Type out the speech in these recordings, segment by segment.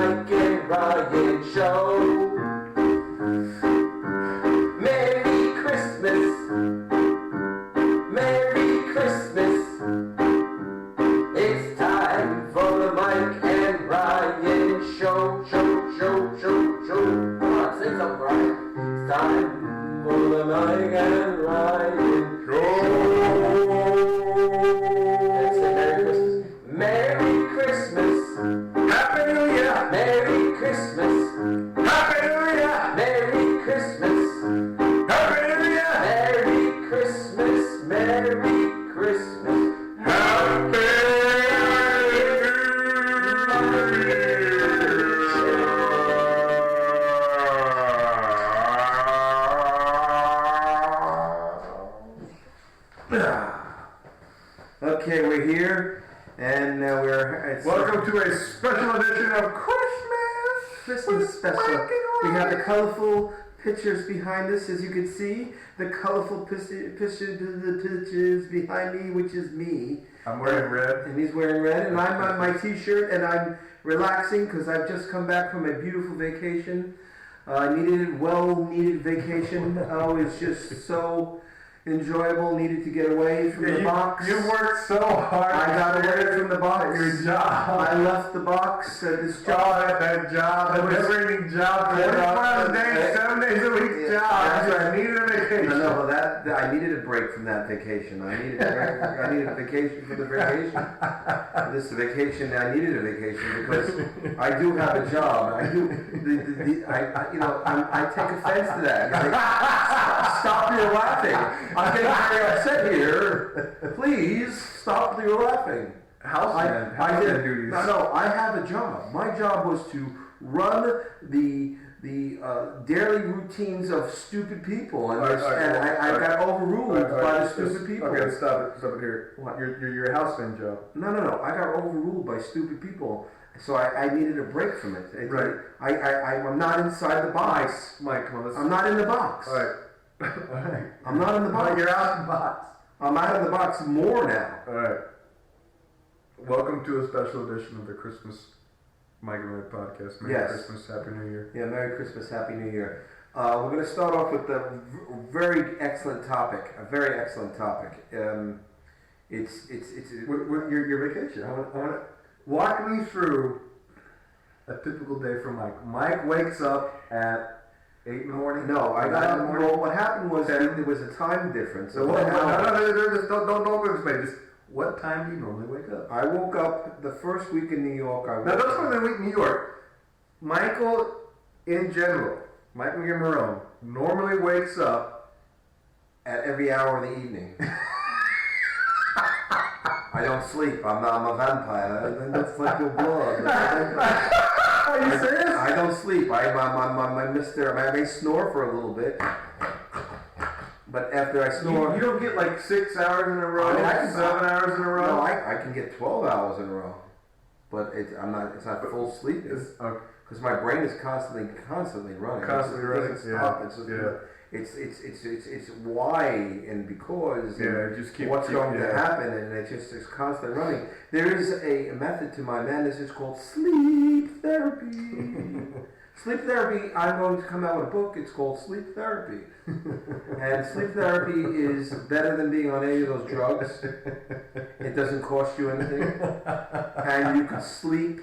Mike and Ryan Show. Merry Christmas. Merry Christmas. It's time for the Mike and Ryan Show. Come on, say something, Ryan. It's time for the Mike and Ryan Show. Let's say Merry Christmas. Merry Christmas. Happy New Year. Merry Christmas. Happy New Year. Merry Christmas. Happy New Year. Merry Christmas. Merry Christmas. Happy New Year. Okay, we're here, and welcome to a special edition of Christmas special. We have the colorful pictures behind us, as you can see. The colorful pictures behind me, which is me. I'm wearing red. And he's wearing red, and I'm on my t-shirt, and I'm relaxing because I've just come back from a beautiful vacation. Well-needed vacation. Oh, it's just so enjoyable. Needed to get away from the box. You worked so hard. I got away from the box. Your job. I left the box. This job. That job. The never-ending job. 25 days, 7 days a week job. I needed a vacation. No, I needed a break from that vacation. I needed a vacation for the vacation. This vacation, I needed a vacation because I do have a job. I take offense to that. Stop your laughing. I'm getting very upset here. Please stop your laughing. I did duties. No, I have a job. My job was to run the daily routines of stupid people, and I got overruled by the stupid people. Okay, stop it here. What? Your houseman job. No. I got overruled by stupid people, so I needed a break from it. Right. I'm not inside the box. Mike, come on, I'm not in the box. All right. I'm not in the box. You're out of the box. I'm out of the box more now. All right. Welcome to a special edition of the Christmas Mikemerone podcast. Merry Christmas, Happy New Year. Yeah, Merry Christmas, Happy New Year. We're going to start off with a very excellent topic. A very excellent topic. It's your vacation. I want to walk me through a typical day for Mike. Mike wakes up at 8 in the morning? No, I got up. Well, what happened was there was a time difference. So don't explain. Just what time do you normally wake up? I woke up the first week in New York. Now, don't tell me the week in New York. Michael, in general, Mike McMarone, normally wakes up at every hour of the evening. I don't sleep. I'm a vampire. I don't sleep your blood. Are you serious? I don't sleep. I may snore for a little bit, but after I snore, you don't get like 6 hours in a row, 7 hours in a row. No, I can get 12 hours in a row, but it's not full sleep because my brain is constantly running. Constantly running. It doesn't stop. It's why and because. Yeah, just keep what's going to happen, and it's constantly running. There is a method to my madness. It's called sleep therapy. Sleep therapy. I'm going to come out with a book. It's called Sleep Therapy, and sleep therapy is better than being on any of those drugs. It doesn't cost you anything, and you can sleep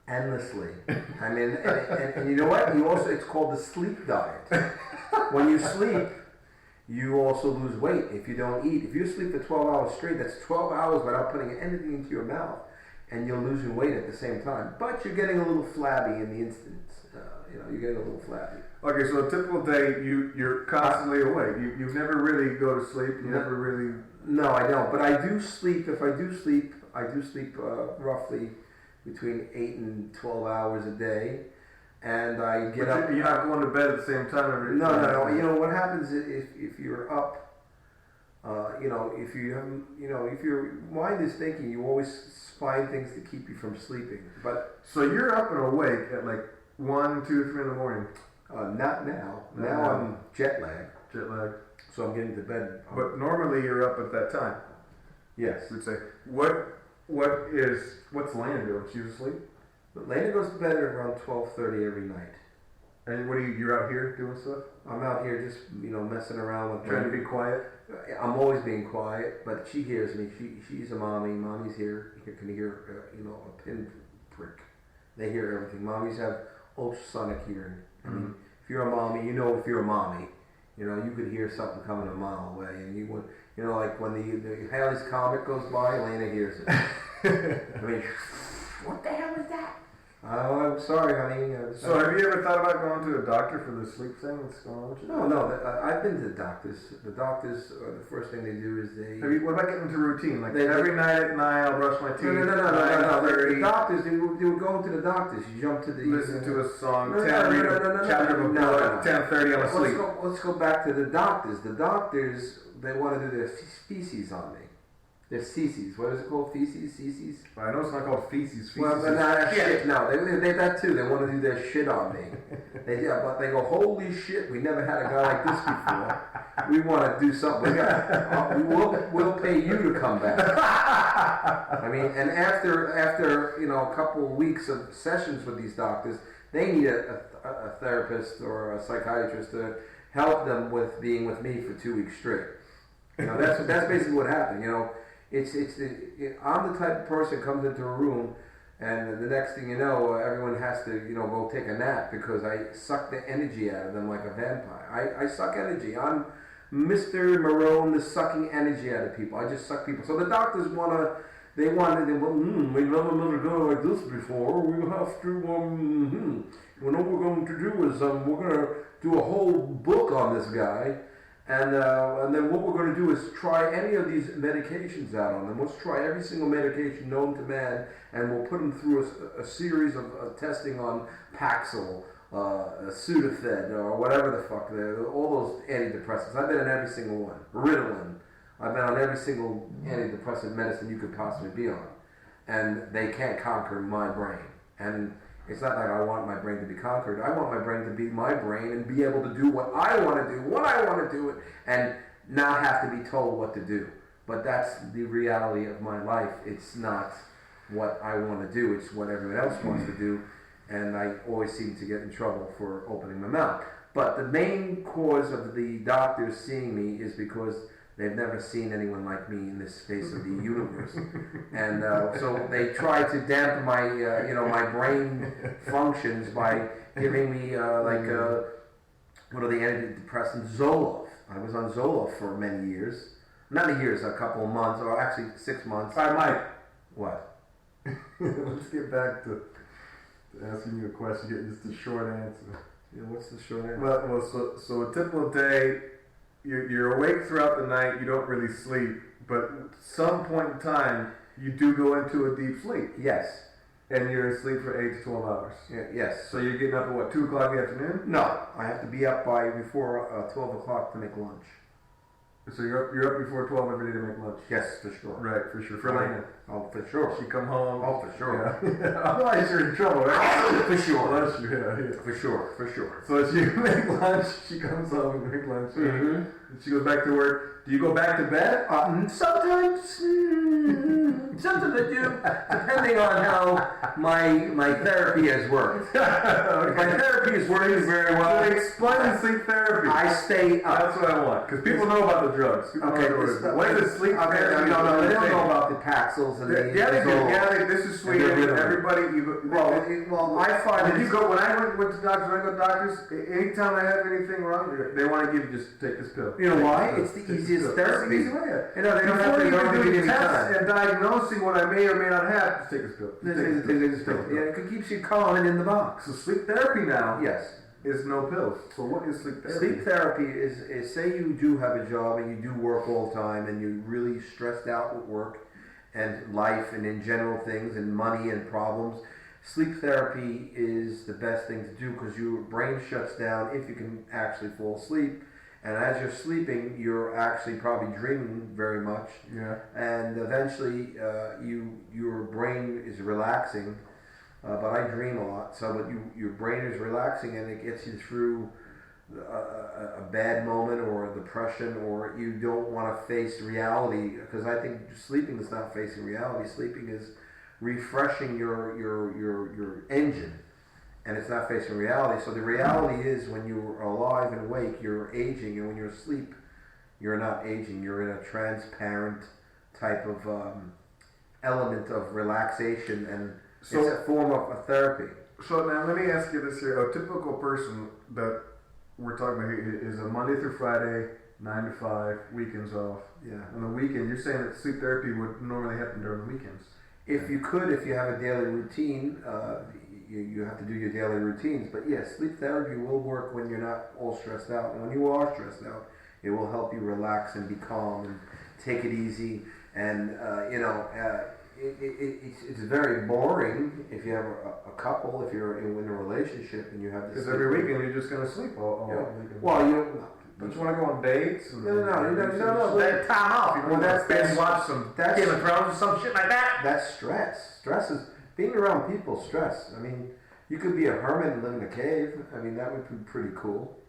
endlessly. I mean, and you know what? It's called the sleep diet. When you sleep, you also lose weight if you don't eat. If you sleep for 12 hours straight, that's 12 hours without putting anything into your mouth, and you're losing weight at the same time. But you're getting a little flabby in the instance. You're getting a little flabby. Okay, so a typical day, you're constantly awake. You never really go to sleep. You never really. No, I don't. But I do sleep. If I do sleep, roughly between 8 and 12 hours a day. And I get up. You're not going to bed at the same time every day. No. You know what happens if you're up? If your mind is thinking, you always find things to keep you from sleeping. But so you're up and awake at like 1, 2, 3 in the morning. Not now. Now I'm jet lagged. So I'm getting to bed. But normally you're up at that time. Yes. We'd say, what's Landon doing? She's asleep? But Lena goes to bed at around 12:30 every night. And what you're out here doing stuff? I'm out here just, messing around with Trying to be quiet? I'm always being quiet, but she hears me. She's a mommy. Mommy's here. You can hear, a pin prick. They hear everything. Mommies have ultrasonic hearing. I mean, if you're a mommy, if you're a mommy. You could hear something coming a mile away, and you would, like when the Halley's Comet goes by, Lena hears it. I mean, what the hell is that? Oh, I'm sorry, honey. So have you ever thought about going to a doctor for the sleep thing that's going on with you? No. I've been to the doctors. The doctors, the first thing they do is what about getting into routine? Like every night at 9, I'll brush my teeth. No. The doctors, they would go into the doctors. You jump to the... Listen to a song, read a chapter of a book, 10:30, I'm asleep. Let's go back to the doctors. The doctors, they want to do their feces on me. Their feces. What is it called? Feces? I know it's not called feces. Well, but not shit. No, they that too. They want to do their shit on me. But they go, holy shit, we never had a guy like this before. We want to do something. We'll pay you to come back. I mean, and after a couple of weeks of sessions with these doctors, they need a therapist or a psychiatrist to help them with being with me for 2 weeks straight. That's basically what happened. I'm the type of person who comes into a room, and the next thing you know, everyone has to go take a nap because I suck the energy out of them like a vampire. I suck energy. I'm Mr. Marone, the sucking energy out of people. I just suck people. So the doctors we never met a guy like this before. We have to what we're going to do is we're going to do a whole book on this guy. And then what we're going to do is try any of these medications out on them. Let's try every single medication known to man, and we'll put them through a series of testing on Paxil, Sudafed, or whatever the fuck. All those antidepressants. I've been on every single one. Ritalin. I've been on every single antidepressant medicine you could possibly be on. And they can't conquer my brain. And it's not like I want my brain to be conquered. I want my brain to be my brain and be able to do what I want to do, when I want to do it, and not have to be told what to do. But that's the reality of my life. It's not what I want to do. It's what everyone else wants to do. And I always seem to get in trouble for opening my mouth. But the main cause of the doctors seeing me is because they've never seen anyone like me in this space of the universe, and so they try to dampen my, my brain functions by giving me what are the antidepressants? Zoloft. I was on Zoloft for many years, a couple of months, or actually 6 months. All right, Mike. What? Let's get back to asking you a question. Get just a short answer. Yeah, what's the short answer? Well, so a typical day. You're awake throughout the night, you don't really sleep, but at some point in time, you do go into a deep sleep. Yes. And you're asleep for 8 to 12 hours. Yes. So you're getting up at 2 o'clock in the afternoon? No, I have to be up before 12 o'clock to make lunch. So you're up before 12 every day to make lunch? Yes, for sure. Right, for sure. For Lena. Oh, for sure. She come home. Oh, for sure. Yeah. Otherwise you're in trouble, right? For sure. Bless you, yeah. For sure. So as you make lunch, she comes home and makes lunch. Mm-hmm. She goes back to work. Do you go back to bed? Sometimes I do, depending on how my therapy has worked. Okay. If my therapy is working very well. So explain sleep therapy. I stay up. That's what I want, because people know about the drugs. What is it, sleep therapy? No, they don't know about the Paxils and this is sweet. Everybody, I find when I went to doctors, when I go to doctors, anytime I have anything wrong, they want to give you just take this pill. You know why? It's the easiest therapy. It's the easy way. They don't have to give me time. And diagnosing what I may or may not have, just take this pill. Yeah, it keeps you calm and in the box. So sleep therapy now, yes, is no pills. So what is sleep therapy? Sleep therapy is say you do have a job and you do work all the time and you're really stressed out with work and life and in general things and money and problems. Sleep therapy is the best thing to do because your brain shuts down if you can actually fall asleep. And as you're sleeping, you're actually probably dreaming very much. Yeah. And eventually, your brain is relaxing. But I dream a lot. So, but your brain is relaxing, and it gets you through a bad moment or a depression, or you don't want to face reality. Because I think sleeping is not facing reality. Sleeping is refreshing your engine, and it's not facing reality. So the reality is, when you're alive and awake, you're aging, and when you're asleep, you're not aging. You're in a transparent type of element of relaxation, and So- it's a form of a therapy. So now let me ask you this here: a typical person that we're talking about here is a Monday through Friday, 9 to 5, weekends off. Yeah. On the weekend, you're saying that sleep therapy would normally happen during the weekends. If you could, if you have a daily routine, you have to do your daily routines. But yes, sleep therapy will work when you're not all stressed out. And when you are stressed out, it will help you relax and be calm and take it easy. And it's very boring if you have a couple, if you're in a relationship and you have this. Because every weekend you're just gonna sleep all weekend. Well, you don't. Don't you want to go on dates? No. That time off. You Well, want to that's- watch some that's- Game of Thrones or some shit like that. That's stress. Stress is being around people. Stress. I mean, you could be a hermit and live in a cave. I mean, that would be pretty cool.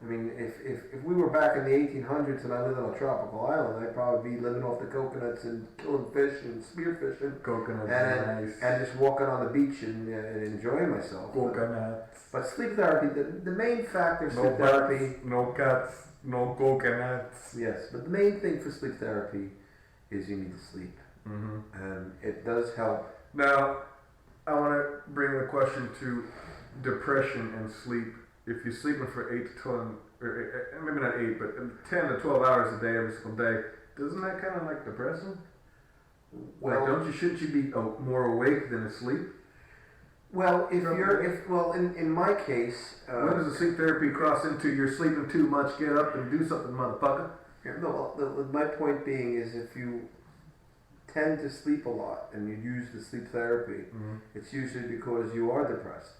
I mean, if we were back in the 1800s and I lived on a tropical island, I'd probably be living off the coconuts and killing fish and spearfishing Coconuts, and nice. and just walking on the beach and enjoying myself. Coconuts. But sleep therapy, the main factor of No sleep therapy. bats, no cats, no coconuts. Yes, but the main thing for sleep therapy is you need to sleep, and it does help. Now, I want to bring the question to depression and sleep. If you're sleeping for 8 to 12, or maybe not 8, but 10 to 12 hours a day every single day, doesn't that kind of like depressing? Well, Like, shouldn't you be more awake than asleep? Well, in my case, When does the sleep therapy cross into you're sleeping too much, get up and do something, motherfucker? my point being is if you tend to sleep a lot and you use the sleep therapy, it's usually because you are depressed.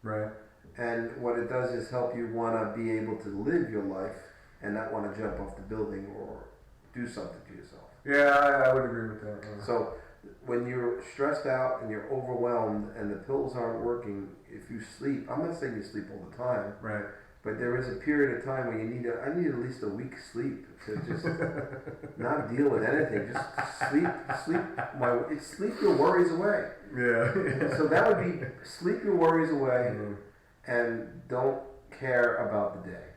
Right. And what it does is help you want to be able to live your life and not want to jump off the building or do something to yourself. Yeah, I would agree with that. Yeah. So when you're stressed out and you're overwhelmed and the pills aren't working, if you sleep, I'm not saying you sleep all the time, Right. but there is a period of time where I need at least a week's sleep to just not deal with anything. Just sleep your worries away. Yeah. So that would be sleep your worries away and don't care about the day.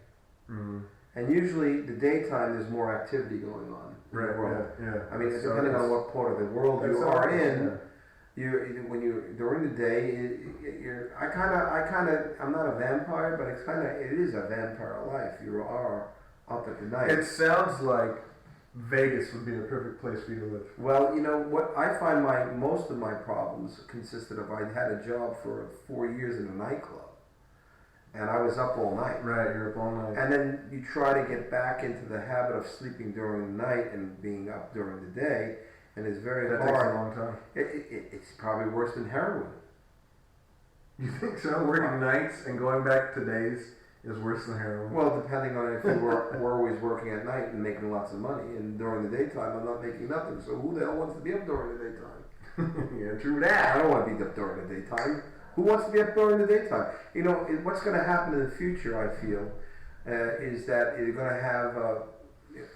And usually the daytime there's more activity going on in the world. Yeah. I mean, depending on what part of the world you are in, when you during the day, I'm not a vampire, but it is a vampire life. You are up at the night. It sounds like Vegas would be the perfect place for you to live. Well, you know what I find most of my problems consisted of. I had a job for 4 years in a nightclub, and I was up all night. Right, you're up all night. And then you try to get back into the habit of sleeping during the night and being up during the day, and it's very That hard. takes a long time. It's probably worse than heroin. You think so? Working nights and going back to days is worse than heroin? Well, depending on if you were always working at night and making lots of money, and during the daytime I'm not making nothing. So who the hell wants to be up during the daytime? Yeah, true that. I don't want to be up during the daytime. Who wants to be up during the daytime? You know, what's going to happen in the future, I feel, is that you're going to have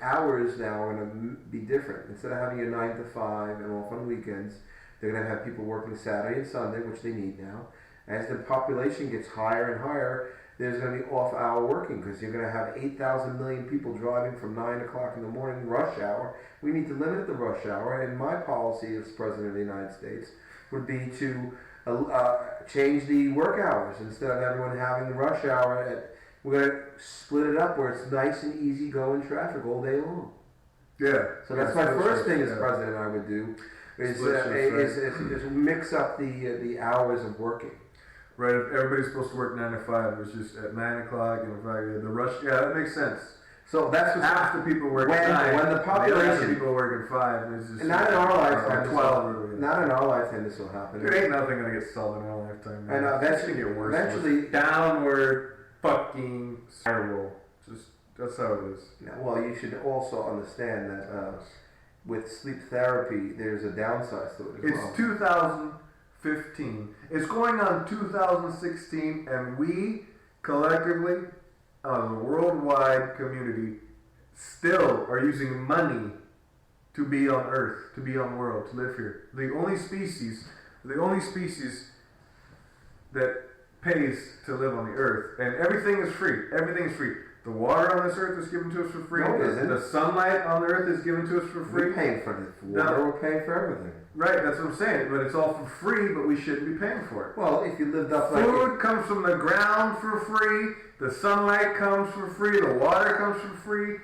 hours now are going to be different. Instead of having your 9 to 5 and off on weekends, they're going to have people working Saturday and Sunday, which they need now. As the population gets higher and higher, there's going to be off-hour working because you're going to have 8,000 million people driving from 9 o'clock in the morning, rush hour. We need to limit the rush hour, and my policy as President of the United States would be to change the work hours. Instead of everyone having the rush hour, we're going to split it up where it's nice and easy going traffic all day long. Yeah. So that's my first thing as president I would do is mix up the hours of working. Right, if everybody's supposed to work 9 to 5, it's just at 9 o'clock and Friday, the rush, yeah, that makes sense. So that's what's Half the people work at 9, when the population, people work at 5. It's just not in our lifetime, 12. Not in our lifetime this will happen. There ain't nothing going to get solved in our lifetime. And that's going to get worse. Eventually, downward fucking spiral. Just, that's how it is. Well, you should also understand that with sleep therapy, there's a downside to it as well. It's 2015. It's going on 2016, and we collectively, as a worldwide community, still are using money to be on Earth, to be on the world, to live here. The only species that pays to live on the Earth, and everything is free. Everything is free. The water on this Earth is given to us for free. No, it isn't. The sunlight on the Earth is given to us for free. We're paying for the water. We're paying for everything. Right, that's what I'm saying. But it's all for free, but we shouldn't be paying for it. Well, if you lived up like food comes from the ground for free. The sunlight comes for free. The water comes for free.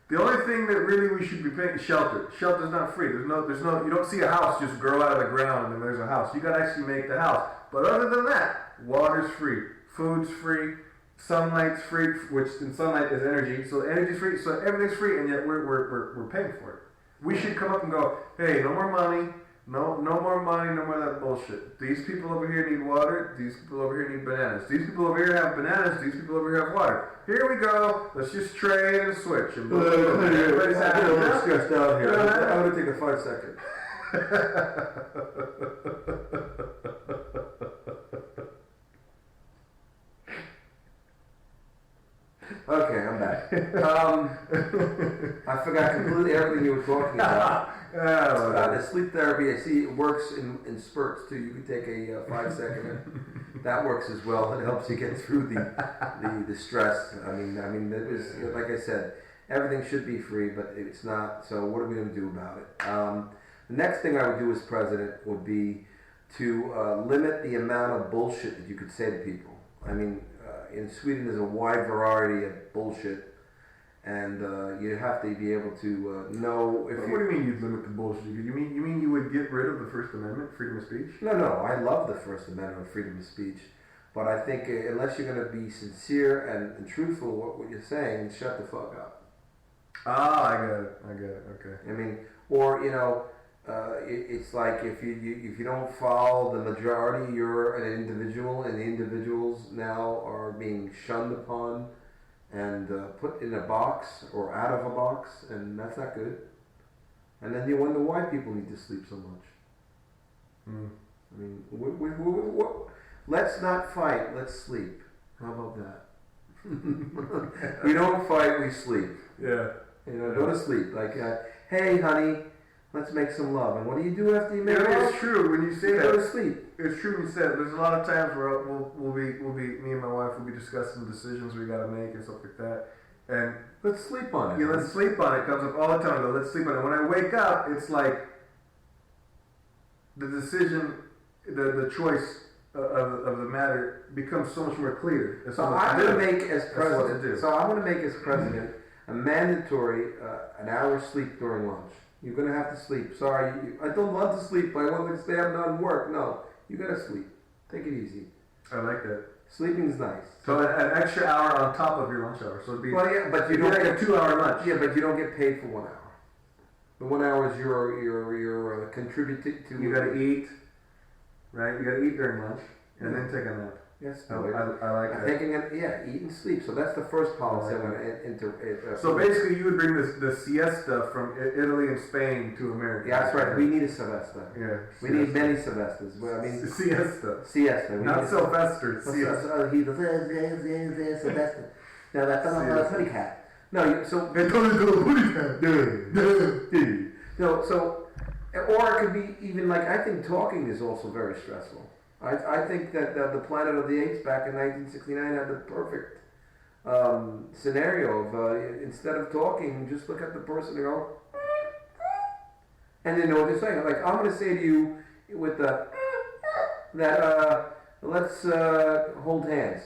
The only thing that really we should be paying is shelter. Shelter's not free. There's no. You don't see a house just grow out of the ground and then there's a house. You gotta actually make the house. But other than that, water's free, food's free, sunlight's free, which in sunlight is energy. So energy's free. So everything's free, and yet we're paying for it. We should come up and go, hey, no more money. No more money, no more of that bullshit. These people over here need water. These people over here need bananas. These people over here have bananas. These people over here have water. Here we go. Let's just trade and switch. And everybody's happy. I'm a little stressed out here. I'm going to take a 5 second. Okay, I'm back. I forgot completely everything you were talking about. The sleep therapy, I see it works in spurts too. You can take a 5 second, and that works as well. It helps you get through the stress. I mean, it was, like I said, everything should be free, but it's not. So what are we going to do about it? The next thing I would do as president would be to limit the amount of bullshit that you could say to people. I mean, in Sweden, there's a wide variety of bullshit, and you have to be able to know if. What do you mean you'd limit the bullshit? You mean you would get rid of the First Amendment, freedom of speech? No, I love the First Amendment of freedom of speech, but I think unless you're going to be sincere and truthful what you're saying, shut the fuck up. Ah, I get it. Okay. I mean, or it's like if you don't follow the majority, you're an individual, and the individuals now are being shunned upon and put in a box or out of a box, and that's not good. And then you wonder why people need to sleep so much. I mean, let's not fight, let's sleep. How about that? We don't fight, we sleep. Yeah. Go to sleep. Like, hey, honey, let's make some love. And what do you do after you make love? It's true when you say that. Go to sleep. It's true when you say that. There's a lot of times where we'll be me and my wife will be discussing decisions we got to make and stuff like that. And let's sleep on it. Yeah, let's sleep on it. Comes up all the time. I go, let's sleep on it. When I wake up, it's like the decision, the choice of the matter becomes so much more clear. So I'm going to make as president a mandatory an hour sleep during lunch. You're going to have to sleep. Sorry, I don't want to sleep. I want to stay up and work. No, you got to sleep. Take it easy. I like that. Sleeping's nice. So an extra hour on top of your lunch hour. So it'd be but you don't like a 2-hour lunch. Yeah, but you don't get paid for 1 hour. The 1 hour is your contributed to. You got to eat, right? You got to eat during lunch and then take a nap. Yes, I like that. Eat and sleep. So that's the first policy I'm going to So basically, you would bring the siesta from Italy and Spain to America. Yeah, that's right. We need a Sylvester. Yeah. We need many Sylvesters. Well, I mean, siesta. Not Sylvester. Siesta. He does Sylvester. No, that's not a putty cat. No, so. No, so, or it could be even like, I think talking is also very stressful. I think that the Planet of the Apes back in 1969 had the perfect scenario of instead of talking, just look at the person and go, and they know what they're saying. Like, I'm going to say to you with that let's hold hands.